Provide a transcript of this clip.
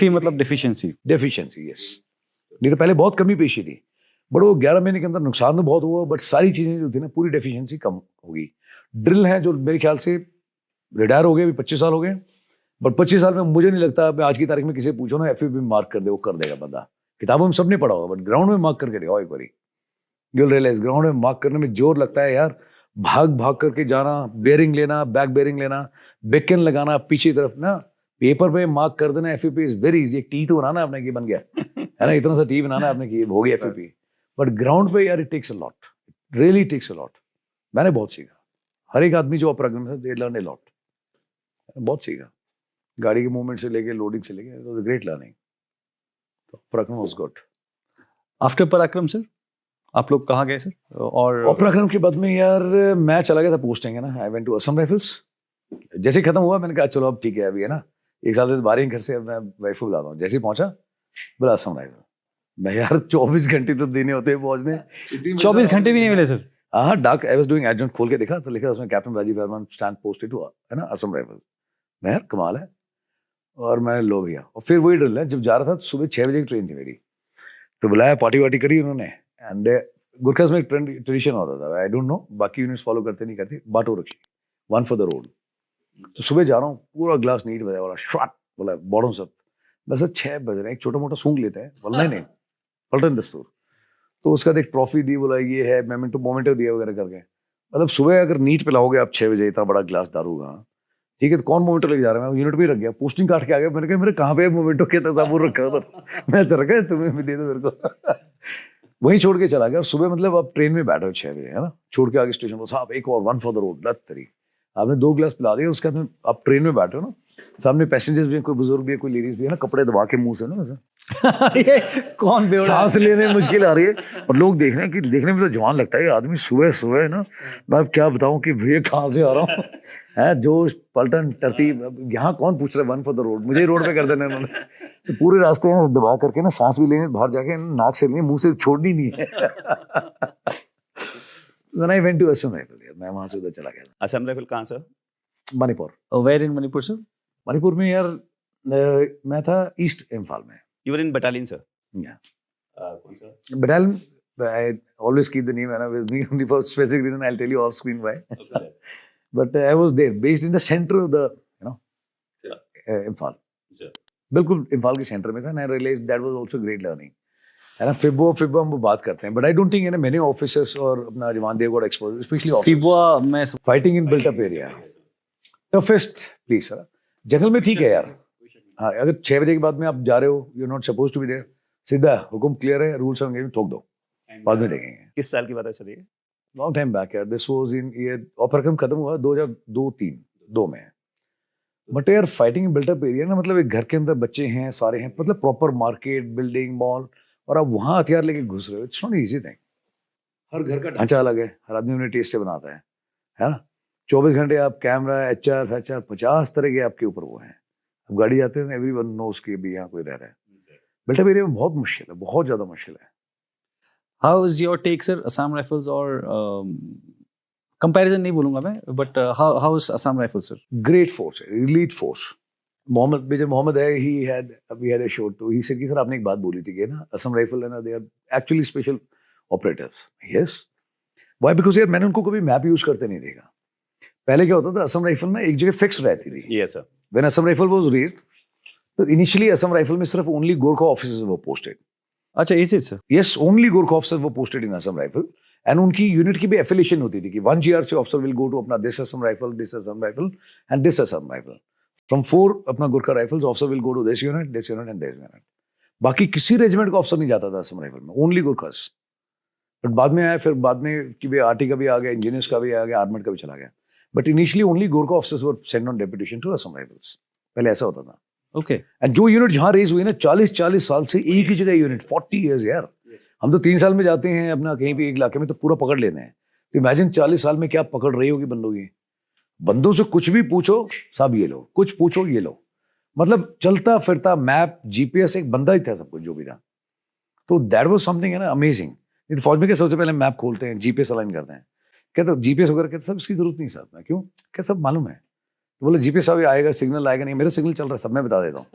फी मतलब deficiency. Deficiency, yes. नहीं तो पहले बहुत कमी पेशी थी, बट वो 11 महीने के अंदर नुकसान तो बहुत हुआ, बट सारी चीजें जो थी ना पूरी डेफिशिएंसी कम होगी। ड्रिल है जो मेरे ख्याल से रिटायर हो गए, अभी 25 साल हो गए, बट 25 साल में मुझे नहीं लगता मैं आज की तारीख में किसी पूछो ना एफएफपी में मार्क कर दे, वो कर देगा बंदा। किताबों में सबने पढ़ा होगा, बट ग्राउंड में मार्क करके दिखाओ एक बारी, यू विल रियलाइज ग्राउंड में मार्क करने में जोर लगता है यार। भाग भाग करके जाना, बेयरिंग लेना, बैक बेयरिंग लेना, बेकन लगाना पीछे तरफ ना, पेपर पे मार्क कर देना एफएफपी इज वेरी इजी। एक टी तो बनाना आपने कि बन गया है ना, इतना सा टी बनाना आपने कि हो गया एफएफपी। बट ग्राउंड पे यार it takes a lot, really takes a lot. मैंने बहुत सीखा, हर एक आदमी जो अपराक्रम है दे लर्न ए लॉट, बहुत सीखा, गाड़ी के मूवमेंट से लेके लोडिंग से लेके, it was a great learning. तो पराक्रम वाज गुड। आफ्टर पराक्रम सर आप लोग कहाँ गए सर? और पराक्रम के बाद में यार मैं चला गया था पोस्टिंग है ना, I went to Assam Rifles. जैसे ही खत्म हुआ मैंने कहा चलो अब ठीक है, अभी है ना 1 साल से बाहर ही घर से, अब मैं वाइफ को बुलाता हूँ। जैसे ही पहुंचा बोला असम राइफल, मैं यार 24 घंटे तो देने होते हैं पहुंचने, 24 घंटे भी नहीं मिले सर? हाँ डाक, आई वाज डूइंग एडजंक्ट, खोल के देखा तो लिखा उसमें captain Rajiv Verma stand posted to है ना असम राइफल। मैं यार कमाल है, और मैंने लो भैया। और फिर वही ड्रिल है, जब जा रहा था सुबह 6 बजे की ट्रेन थी मेरी, तो बुलाया, पार्टी वार्टी करी उन्होंने। एंड गुरखास में एक ट्रेडिशन होता था, आई डोंट नो बाकी यूनिट्स फॉलो करते नहीं करते, बाटो रखी, वन फॉर द रोड। तो सुबह जा रहा हूँ, पूरा ग्लास नीट बजाया वाला शॉट बोला बॉटम सब, बस 6 बज रहे हैं, एक छोटा मोटा सूंघ लेते हैं, बोला नहीं पलटन दस्तूर। तो उसका एक ट्रॉफी दी, बोला ये है मोमेंटो दिया वगैरह करके। मतलब सुबह अगर नीट पिलाओगे आप 6 बजे इतना बड़ा ग्लास दारू का, ठीक है, तो कौन मोमेंटो लेके जा रहा है? मैं यूनिट पे ही रख गया, पोस्टिंग काट के आ गया। मैंने कहा मेरे कहाँ पे मोमेंटो के तस्वीर रखा उधर, मैं तो रखा है, तुम्हें भी दे दो मेरे को। वहीं छोड़ के चला गया। और सुबह मतलब आप ट्रेन में बैठे हो 6 बजे है ना, छोड़ के आगे स्टेशन पर साहब एक और वन फॉर द रोड, लत तरी आपने 2 ग्लास पिला दिया, उसके बाद आप ट्रेन में बैठे हो ना, सामने पैसेंजर्स भी है, कोई बुजुर्ग भी है, कोई लेडीज भी है ना, कपड़े दबा के मुंह से ना वैसे ये कौन बेवड़ा सांस लेने में मुश्किल आ रही है, और लोग देख रहे हैं कि देखने में तो जवान लगता है ये आदमी, सुबह सुबह ना मैं अब क्या बताऊं कि भैया कहाँ से आ रहा हूँ है, जोश पलटन तरतीब। यहाँ कौन पूछ रहा है वन फॉर द रोड, मुझे ही रोड पे कर देना उन्होंने। तो पूरे रास्ते में दबा करके ना सांस भी लेने, बाहर जाके नाक से लेने, मुंह से छोड़नी नहीं है। When I went to Assam Rifle, मैं वहां से उधर चला गया था। असम राइफल कहाँ sir? Manipur. Where in Manipur sir? Manipur में यार मैं था ईस्ट इम्फाल में। You were in battalion sir? Yeah. कौन सा? Battalion, I always keep the name with me only for specific reason. I'll tell you off screen why. But I was there, based in the center of the, Imphal. बिल्कुल इम्फाल के centre में था, and I realized that was also great learning. है ना, फिबो हम बात करते हैं, but I don't think है ना many officers और अपना जवान देव got exposed, especially officers. फिबुआ में Fighting in built up area. Toughest place है। जंगल में ठीक है यार, हाँ अगर 6 बजे के बाद में आप जा रहे हो, you're not supposed to be there, सीधा हुकुम क्लियर है, रूल्स एंड गेम ठोक दो, बाद में देखेंगे। किस साल की बात है सर ये? लॉन्ग टाइम बैक यार, this was in year, operation खत्म हुआ 2002-3 में। बट यार fighting in built up area ना, मतलब एक घर के अंदर बच्चे हैं, सारे हैं, मतलब प्रॉपर मार्केट बिल्डिंग मॉल, और आप वहाँ हथियार लेके घुस रहे हो, इट्स नॉट इजी थिंग। हर घर का ढांचा अलग है, हर आदमी अपने टेस्ट से बनाता है ना। 24 घंटे आप कैमरा HR 50 तरह के आपके ऊपर वो हैं। अब गाड़ी जाते हैं, एवरीवन नोस कि भी यहाँ कोई रह रहा है। बिल्ट अप एरिया में बहुत मुश्किल है, बहुत ज्यादा मुश्किल है। How is your take sir Assam Rifles, और कंपैरिजन नहीं बोलूंगा मैं, but how is Assam Rifles sir? Great force, elite force. Major Mohammad है, we had a show too. He said कि सर आपने एक बात बोली थी कि ना असम राइफल है ना, they are actually special operators. Yes. Why? Because यार मैंने उनको कभी मैप यूज करते नहीं देखा। पहले क्या होता था, असम राइफल ना एक जगह फिक्स रहती थी। Yes sir. When Assam rifle was raised, तो इनिशियली असम राइफल में सिर्फ only Gorkha officers were posted. अच्छा is it sir? Yes, only Gorkha officers were posted in Assam rifle, and उनकी यूनिट की भी एफिलिएशन होती थी कि 1 GRC officer will go to अपना this Assam rifle and this Assam rifle. From 4 अपना Gurkha rifles officer will go to this unit and this unit. बाकी किसी रेजिमेंट का ऑफिसर नहीं जाता था असम राइफल में, ओनली गुरखास। बट बाद में आया, फिर बाद में कि भी आरटी का भी आ गया, इंजीनियर्स का भी आ गया, आर्मड का भी चला गया। But initially only Gorkha officers were sent on deputation to Assam Rifles, पहले ऐसा होता था। ओके। एंड जो यूनिट जहाँ रेज हुई ना 40 साल से एक ही जगह यूनिट, 40 years यार। हम तो 3 साल में जाते हैं अपना कहीं भी एक इलाके में तो पूरा पकड़ लेते हैं। तो इमेजिन 40 साल में क्या पकड़ रही होगी बंदों से कुछ भी पूछो सब ये लो, कुछ पूछो ये लो, मतलब चलता फिरता मैप GPS, एक बंदा ही था सब कुछ जो भी था। तो दैट वाज समथिंग है ना अमेजिंग। नहीं तो फौज में क्या सबसे पहले मैप खोलते हैं, GPS अलाइन करते हैं, कहते GPS वगैरह, कहते सब इसकी जरूरत नहीं साहब। मैं क्यों, क्या सब मालूम है? तो बोले GPS अभी आएगा, सिग्नल आएगा, नहीं मेरा सिग्नल चल रहा है, सब मैं बता देता हूँ।